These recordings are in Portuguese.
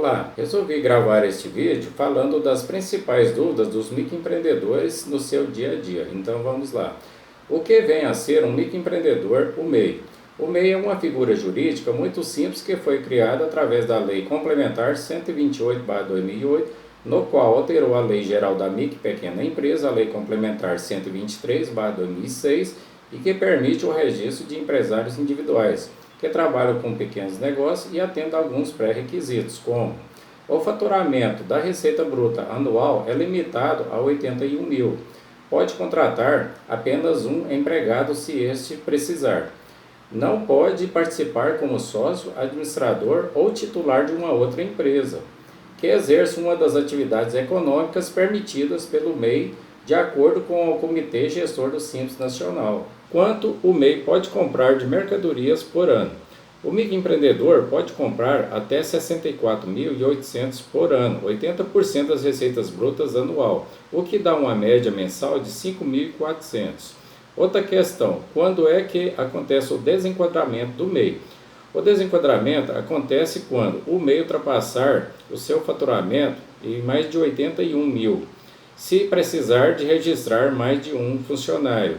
Olá, resolvi gravar este vídeo falando das principais dúvidas dos microempreendedores no seu dia a dia. Então vamos lá. O que vem a ser um microempreendedor, o MEI? O MEI é uma figura jurídica muito simples que foi criada através da Lei Complementar 128/2008, no qual alterou a Lei Geral da Micro e Pequena Empresa, a Lei Complementar 123/2006, e que permite o registro de empresários individuais que trabalham com pequenos negócios e atendem a alguns pré-requisitos, como o faturamento da receita bruta anual é limitado a 81 mil. Pode contratar apenas um empregado se este precisar. Não pode participar como sócio, administrador ou titular de uma outra empresa que exerce uma das atividades econômicas permitidas pelo MEI de acordo com o Comitê Gestor do Simples Nacional. Quanto o MEI pode comprar de mercadorias por ano? O microempreendedor pode comprar até 64.800 por ano, 80% das receitas brutas anual, o que dá uma média mensal de 5.400. Outra questão, quando é que acontece o desenquadramento do MEI? O desenquadramento acontece quando o MEI ultrapassar o seu faturamento em mais de 81 mil, se precisar de registrar mais de um funcionário,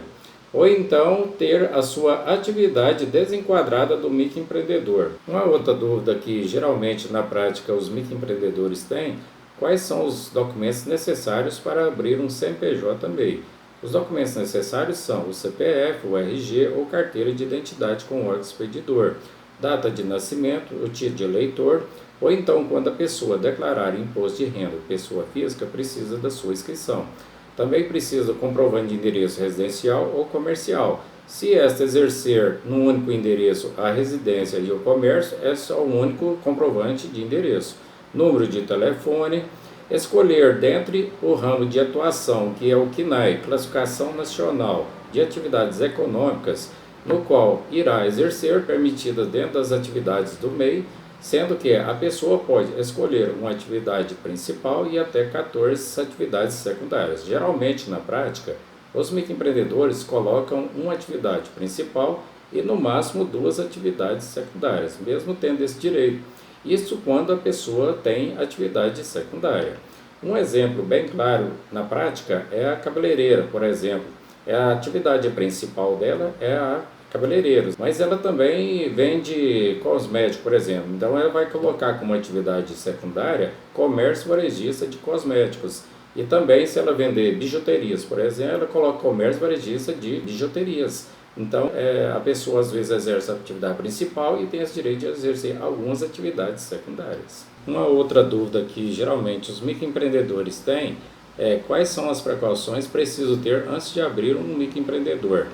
ou então ter a sua atividade desenquadrada do microempreendedor. Uma outra dúvida que geralmente na prática os microempreendedores têm: quais são os documentos necessários para abrir um CNPJ MEI? Os documentos necessários são o CPF, o RG ou carteira de identidade com órgão expedidor, data de nascimento, o título de eleitor, ou então quando a pessoa declarar imposto de renda, pessoa física, precisa da sua inscrição. Também precisa do comprovante de endereço residencial ou comercial. Se esta exercer no único endereço a residência e o comércio, é só o único comprovante de endereço. Número de telefone. Escolher dentre o ramo de atuação, que é o CNAE, Classificação Nacional de Atividades Econômicas, no qual irá exercer, permitidas dentro das atividades do MEI, sendo que a pessoa pode escolher uma atividade principal e até 14 atividades secundárias. Geralmente, na prática, os microempreendedores colocam uma atividade principal e no máximo 2 atividades secundárias, mesmo tendo esse direito. Isso quando a pessoa tem atividade secundária. Um exemplo bem claro na prática é a cabeleireira, por exemplo. A atividade principal dela é a cabeleireiros, mas ela também vende cosmético, por exemplo. Então ela vai colocar como atividade secundária comércio varejista de cosméticos. E também, se ela vender bijuterias, por exemplo, ela coloca comércio varejista de bijuterias. Então a pessoa às vezes exerce a atividade principal e tem esse direito de exercer algumas atividades secundárias. Uma outra dúvida que geralmente os microempreendedores têm é: quais são as precauções preciso ter antes de abrir um microempreendedor?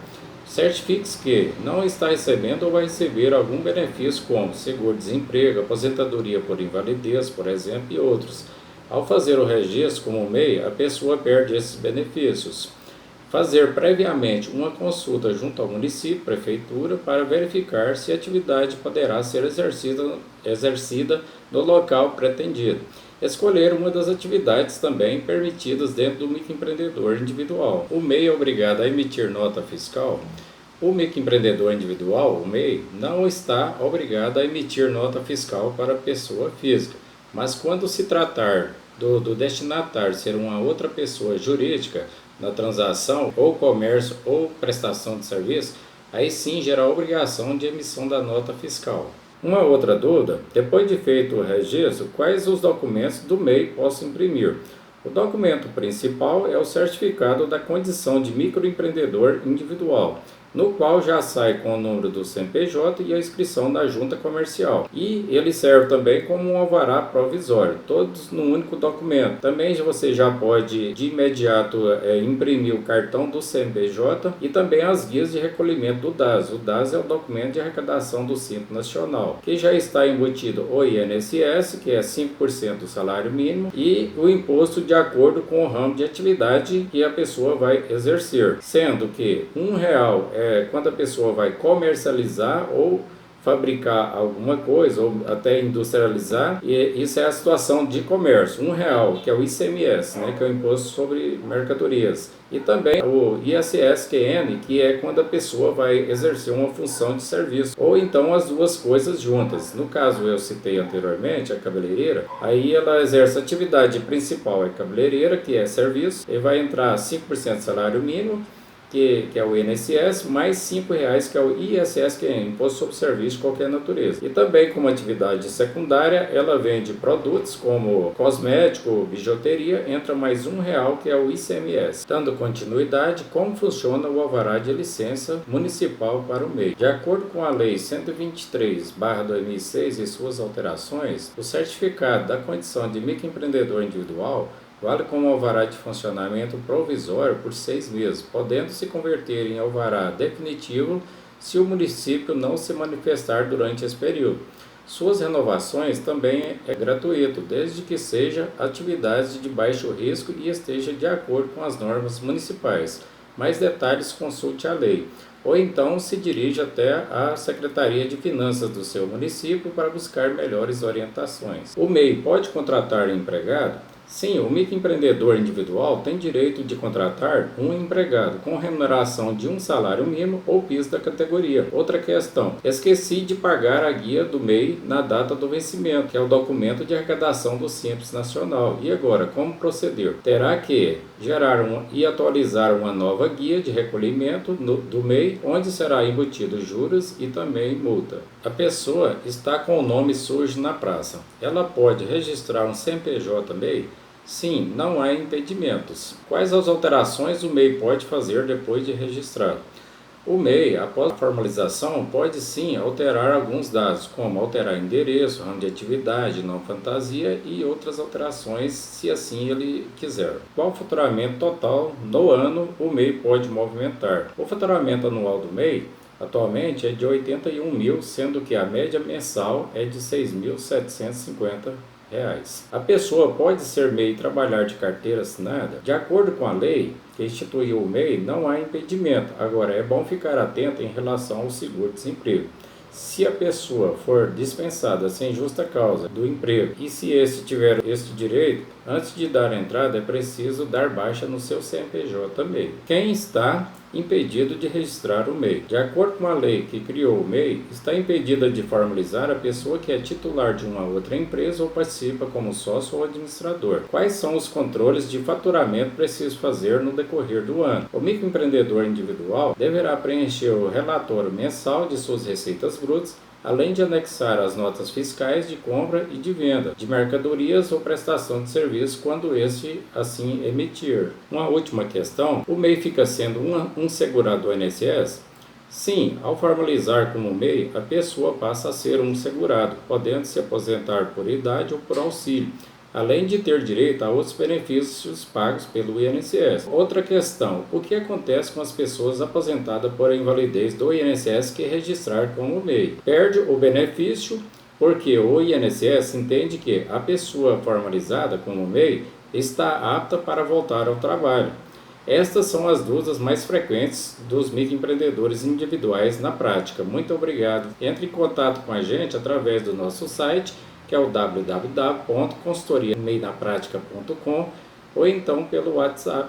Certifique-se que não está recebendo ou vai receber algum benefício como seguro-desemprego, aposentadoria por invalidez, por exemplo, e outros. Ao fazer o registro como MEI, a pessoa perde esses benefícios. Fazer previamente uma consulta junto ao município, prefeitura, para verificar se a atividade poderá ser exercida no local pretendido. Escolher uma das atividades também permitidas dentro do microempreendedor individual. O MEI é obrigado a emitir nota fiscal. O microempreendedor individual, o MEI, não está obrigado a emitir nota fiscal para a pessoa física, mas quando se tratar do destinatário ser uma outra pessoa jurídica na transação, ou comércio ou prestação de serviço, aí sim gera a obrigação de emissão da nota fiscal. Uma outra dúvida: depois de feito o registro, quais os documentos do MEI posso imprimir? O documento principal é o certificado da condição de microempreendedor individual, no qual já sai com o número do CNPJ e a inscrição na junta comercial. E ele serve também como um alvará provisório, todos no único documento. Também você já pode de imediato imprimir o cartão do CNPJ e também as guias de recolhimento do DAS. O DAS é o documento de arrecadação do Simples Nacional, que já está embutido o INSS, que é 5% do salário mínimo, e o imposto de acordo com o ramo de atividade que a pessoa vai exercer, sendo que R$ 1 quando a pessoa vai comercializar ou fabricar alguma coisa ou até industrializar, e isso é a situação de comércio. R$ 1, que é o ICMS, né, que é o Imposto sobre Mercadorias. E também o ISSQN, que é quando a pessoa vai exercer uma função de serviço, ou então as duas coisas juntas. No caso, eu citei anteriormente a cabeleireira, aí ela exerce a atividade principal, é cabeleireira, que é serviço, e vai entrar 5% de salário mínimo, que é o INSS, mais R$ 5, que é o ISS, que é Imposto sobre Serviço de qualquer natureza. E também, como atividade secundária, ela vende produtos como cosmético, bijuteria, entra mais R$ 1, que é o ICMS. Dando continuidade, como funciona o alvará de licença municipal para o MEI. De acordo com a Lei 123/2006 e suas alterações, o certificado da condição de microempreendedor individual vale como alvará de funcionamento provisório por 6 meses, podendo se converter em alvará definitivo se o município não se manifestar durante esse período. Suas renovações também é gratuito, desde que seja atividade de baixo risco e esteja de acordo com as normas municipais. Mais detalhes, consulte a lei. Ou então se dirija até a Secretaria de Finanças do seu município para buscar melhores orientações. O MEI pode contratar empregado? Sim, o microempreendedor individual tem direito de contratar um empregado com remuneração de um salário mínimo ou piso da categoria. Outra questão, esqueci de pagar a guia do MEI na data do vencimento, que é o documento de arrecadação do Simples Nacional. E agora, como proceder? Terá que gerar e atualizar uma nova guia de recolhimento do MEI, onde será embutido juros e também multa. A pessoa está com o nome sujo na praça. Ela pode registrar um CNPJ MEI? Sim, não há impedimentos. Quais as alterações o MEI pode fazer depois de registrado? O MEI, após a formalização, pode sim alterar alguns dados, como alterar endereço, ramo de atividade, não fantasia e outras alterações, se assim ele quiser. Qual o faturamento total no ano o MEI pode movimentar? O faturamento anual do MEI atualmente é de 81 mil, sendo que a média mensal é de R$ 6.750. A pessoa pode ser MEI e trabalhar de carteira assinada? De acordo com a lei que instituiu o MEI, não há impedimento. Agora, é bom ficar atento em relação ao seguro-desemprego. Se a pessoa for dispensada sem justa causa do emprego e se esse tiver este direito, antes de dar entrada é preciso dar baixa no seu CNPJ MEI. Quem está impedido de registrar o MEI? De acordo com a lei que criou o MEI, está impedida de formalizar a pessoa que é titular de uma outra empresa ou participa como sócio ou administrador. Quais são os controles de faturamento preciso fazer no decorrer do ano? O microempreendedor individual deverá preencher o relatório mensal de suas receitas brutas, além de anexar as notas fiscais de compra e de venda de mercadorias ou prestação de serviço quando este assim emitir. Uma última questão, o MEI fica sendo um segurado do INSS? Sim, ao formalizar como MEI, a pessoa passa a ser um segurado, podendo se aposentar por idade ou por auxílio, além de ter direito a outros benefícios pagos pelo INSS. Outra questão, o que acontece com as pessoas aposentadas por invalidez do INSS que registrar como MEI? Perde o benefício porque o INSS entende que a pessoa formalizada como MEI está apta para voltar ao trabalho. Estas são as dúvidas mais frequentes dos microempreendedores individuais na prática. Muito obrigado. Entre em contato com a gente através do nosso site, que é o www.consultoriameinaprática.com, ou então pelo WhatsApp